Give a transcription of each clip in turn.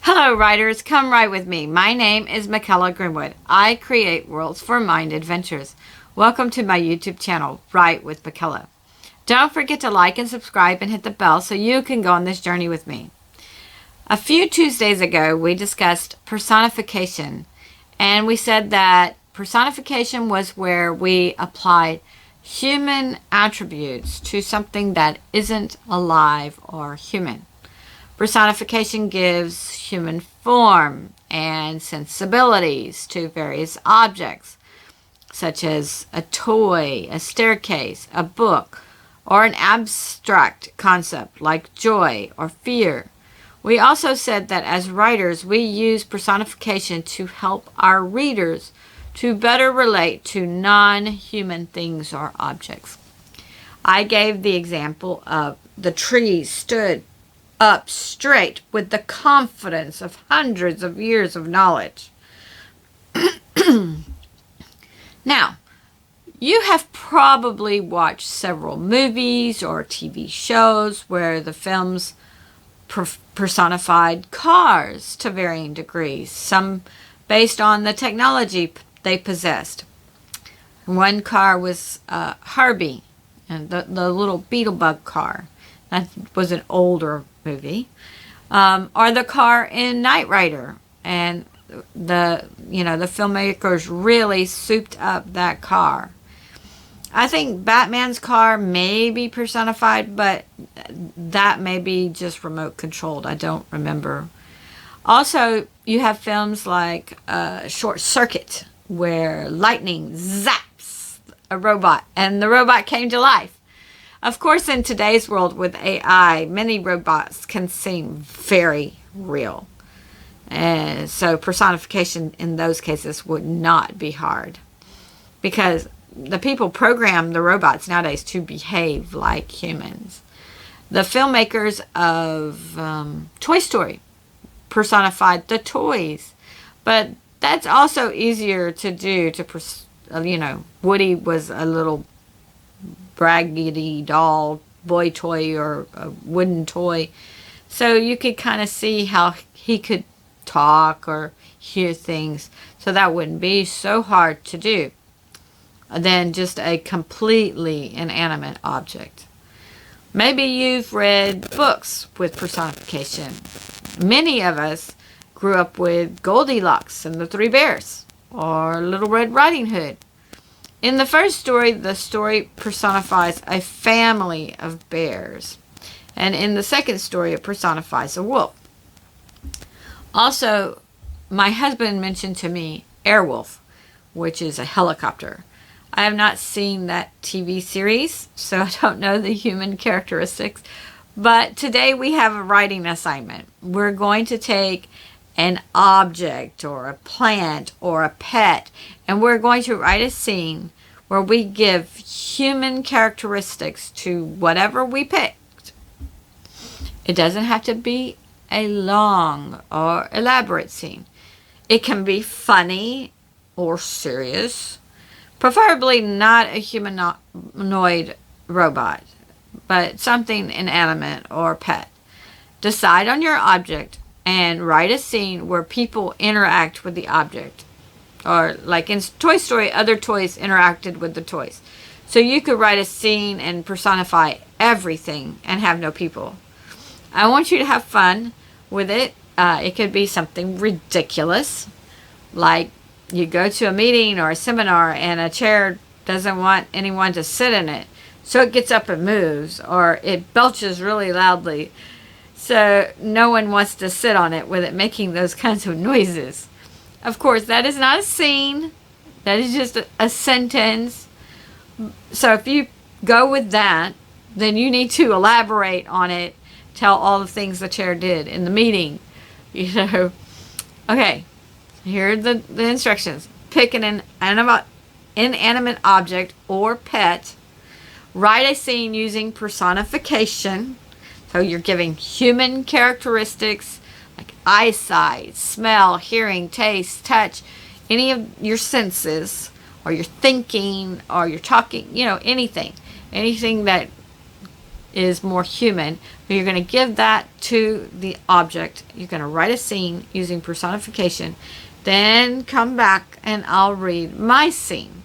Hello, writers. Come write with me. My name is Michaela Grimwood. I create worlds for mind adventures. Welcome to my YouTube channel, Write with Michaela. Don't forget to like and subscribe and hit the bell so you can go on this journey with me. A few Tuesdays ago, we discussed personification, and we said that personification was where we applied human attributes to something that isn't alive or human. Personification gives human form and sensibilities to various objects, such as a toy, a staircase, a book, or an abstract concept like joy or fear. We also said that as writers, we use personification to help our readers to better relate to non-human things or objects. I gave the example of the trees stood up straight with the confidence of hundreds of years of knowledge. Now, you have probably watched several movies or TV shows where the films personified cars to varying degrees, some based on the technology they possessed. One car was Herbie, and the little Beetlebug car. That was an older movie. Or the car in Knight Rider, and the filmmakers really souped up that car. I think Batman's car may be personified, but that may be just remote controlled. I don't remember. Also, you have films like Short Circuit, where lightning zaps a robot and the robot came to life. Of course, in today's world with AI, many robots can seem very real. And so personification in those cases would not be hard, because the people program the robots nowadays to behave like humans. The filmmakers of Toy Story personified the toys, but that's also easier to do. Woody was a little braggedy doll, boy toy, or a wooden toy. So you could kind of see how he could talk or hear things. So that wouldn't be so hard to do than just a completely inanimate object. Maybe you've read books with personification. Many of us grew up with Goldilocks and the Three Bears, or Little Red Riding Hood. In the first story, the story personifies a family of bears. And in the second story, it personifies a wolf. Also, my husband mentioned to me Airwolf, which is a helicopter. I have not seen that TV series, so I don't know the human characteristics. But today we have a writing assignment. We're going to take an object or a plant or a pet, and we're going to write a scene where we give human characteristics to whatever we picked. It doesn't have to be a long or elaborate scene. It can be funny or serious, preferably not a humanoid robot, but something inanimate or pet. Decide on your object and write a scene where people interact with the object. Or like in Toy Story, other toys interacted with the toys. So you could write a scene and personify everything and have no people. I want you to have fun with it. It could be something ridiculous, like you go to a meeting or a seminar and a chair doesn't want anyone to sit in it, so it gets up and moves, or it belches really loudly, so no one wants to sit on it with it making those kinds of noises. Of course, that is not a scene. That is just a sentence. So if you go with that, then you need to elaborate on it, tell all the things the chair did in the meeting. Okay, here are the instructions. Pick an inanimate object or pet. Write a scene using personification. So you're giving human characteristics like eyesight, smell, hearing, taste, touch, any of your senses, or your thinking, or your talking, anything. Anything that is more human. You're going to give that to the object. You're going to write a scene using personification. Then come back and I'll read my scene.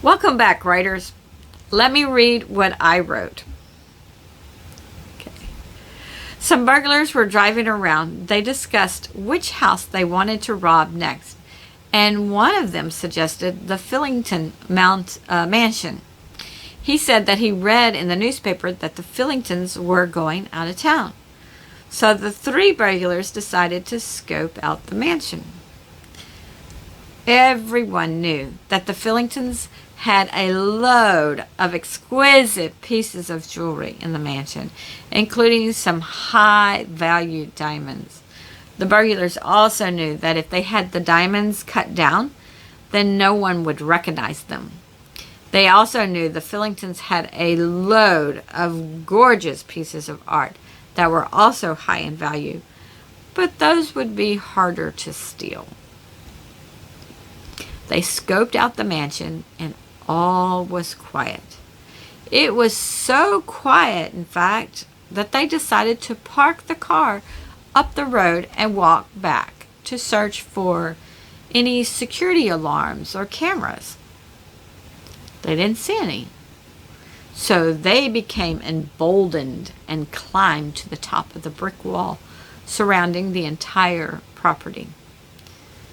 Welcome back, writers. Let me read what I wrote. Okay. Some burglars were driving around. They discussed which house they wanted to rob next, and one of them suggested the Fillington mansion. He said that he read in the newspaper that the Fillingtons were going out of town. So the three burglars decided to scope out the mansion. Everyone knew that the Fillingtons had a load of exquisite pieces of jewelry in the mansion, including some high-value diamonds. The burglars also knew that if they had the diamonds cut down, then no one would recognize them. They also knew the Fillingtons had a load of gorgeous pieces of art that were also high in value, but those would be harder to steal. They scoped out the mansion, and all was quiet. It was so quiet, in fact, that they decided to park the car up the road and walk back to search for any security alarms or cameras. They didn't see any. So they became emboldened and climbed to the top of the brick wall surrounding the entire property.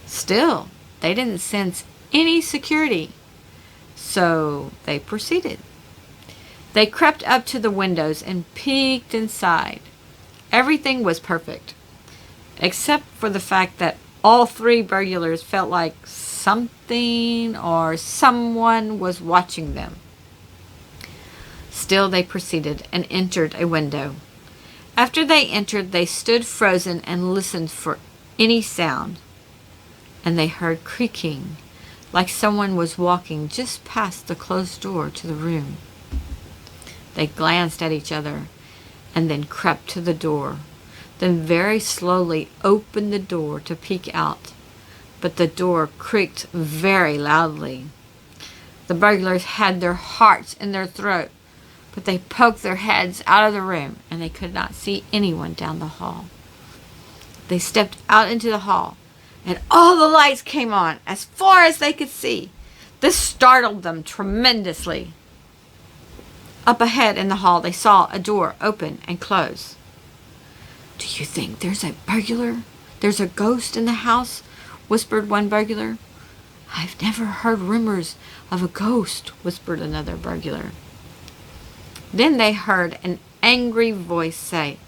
Still, they didn't sense any security, so they proceeded. They crept up to the windows and peeked inside. Everything was perfect, except for the fact that all three burglars felt like something or someone was watching them. Still, they proceeded and entered a window. After they entered, they stood frozen and listened for any sound, and they heard creaking, like someone was walking just past the closed door to the room. They glanced at each other and then crept to the door, then very slowly opened the door to peek out. But the door creaked very loudly. The burglars had their hearts in their throat, but they poked their heads out of the room and they could not see anyone down the hall. They stepped out into the hall, and all the lights came on as far as they could see. This startled them tremendously. Up ahead in the hall, they saw a door open and close. "Do you think there's a burglar? There's a ghost in the house?" whispered one burglar. "I've never heard rumors of a ghost," whispered another burglar. Then they heard an angry voice say,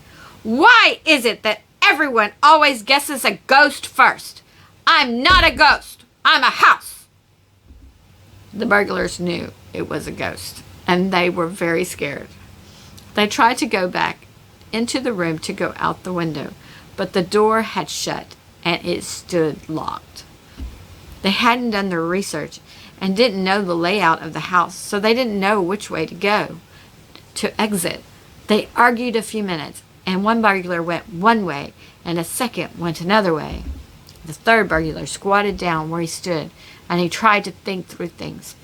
"Why is it that everyone always guesses a ghost first? I'm not a ghost. I'm a house." The burglars knew it was a ghost, and they were very scared. They tried to go back into the room to go out the window, but the door had shut and it stood locked. They hadn't done their research and didn't know the layout of the house, so they didn't know which way to go to exit. They argued a few minutes, and one burglar went one way and a second went another way. The third burglar squatted down where he stood, and he tried to think through things.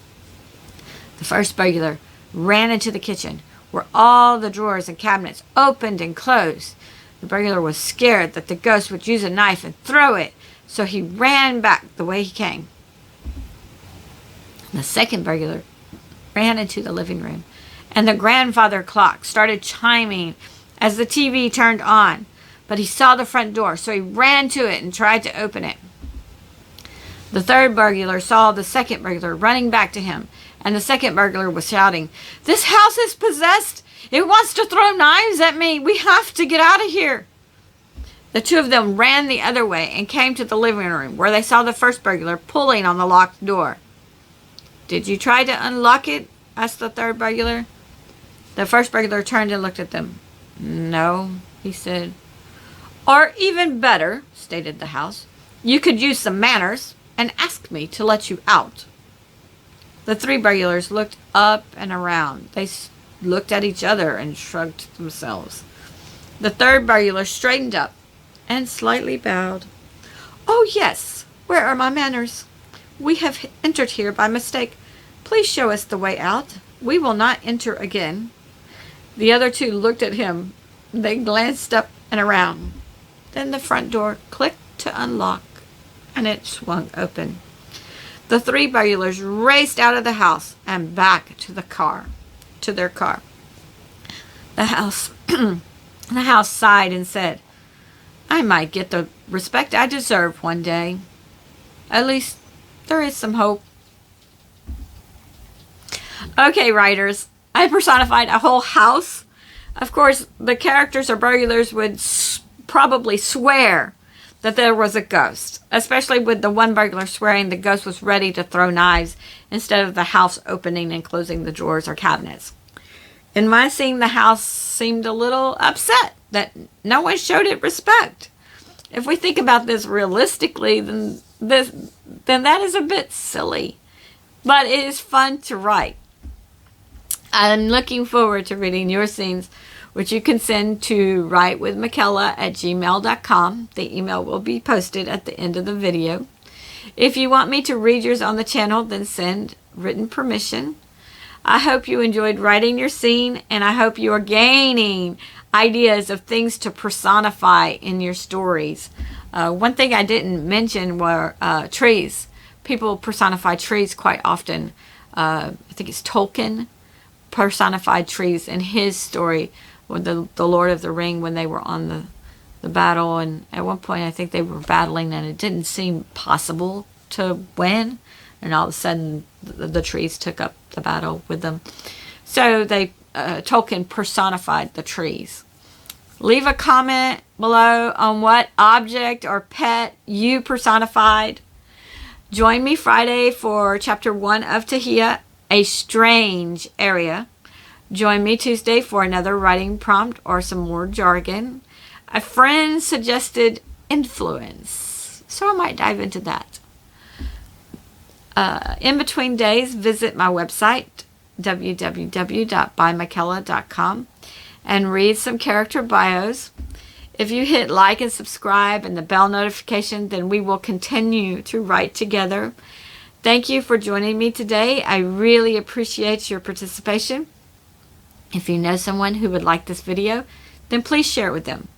The first burglar ran into the kitchen, where all the drawers and cabinets opened and closed. The burglar was scared that the ghost would use a knife and throw it, so he ran back the way he came. The second burglar ran into the living room, and the grandfather clock started chiming as the TV turned on. But he saw the front door, so he ran to it and tried to open it. The third burglar saw the second burglar running back to him, and the second burglar was shouting, "This house is possessed! It wants to throw knives at me! We have to get out of here!" The two of them ran the other way and came to the living room, where they saw the first burglar pulling on the locked door. "Did you try to unlock it?" asked the third burglar. The first burglar turned and looked at them. "No," he said. "Or even better," stated the house, "you could use some manners and ask me to let you out." The three burglars looked up and around. They looked at each other and shrugged themselves. The third burglar straightened up and slightly bowed. "Oh, yes. Where are my manners? We have entered here by mistake. Please show us the way out. We will not enter again." The other two looked at him. They glanced up and around. Then the front door clicked to unlock, and it swung open. The three burglars raced out of the house and back to their car. The house sighed and said, "I might get the respect I deserve one day. At least there is some hope." Okay, writers, I personified a whole house. Of course, the characters or burglars would probably swear that there was a ghost, especially with the one burglar swearing the ghost was ready to throw knives instead of the house opening and closing the drawers or cabinets. In my scene, the house seemed a little upset that no one showed it respect. If we think about this realistically, then that is a bit silly, but it is fun to write. I'm looking forward to reading your scenes, which you can send to writewithmichaela@gmail.com. The email will be posted at the end of the video. If you want me to read yours on the channel, then send written permission. I hope you enjoyed writing your scene, and I hope you are gaining ideas of things to personify in your stories. One thing I didn't mention were trees. People personify trees quite often. I think it's Tolkien personified trees in his story with the Lord of the Ring when they were on the battle, and at one point I think they were battling and it didn't seem possible to win, and all of a sudden the trees took up the battle with them. So Tolkien personified the trees. Leave a comment below on what object or pet you personified. Join me Friday for chapter 1 of Tahia, A Strange Area. Join me Tuesday for another writing prompt or some more jargon. A friend suggested influence, so I might dive into that. In between days, visit my website, www.bymichaela.com, and read some character bios. If you hit like and subscribe and the bell notification, then we will continue to write together. Thank you for joining me today. I really appreciate your participation. If you know someone who would like this video, then please share it with them.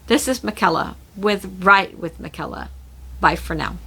This is Michaela with Write with Michaela. Bye for now.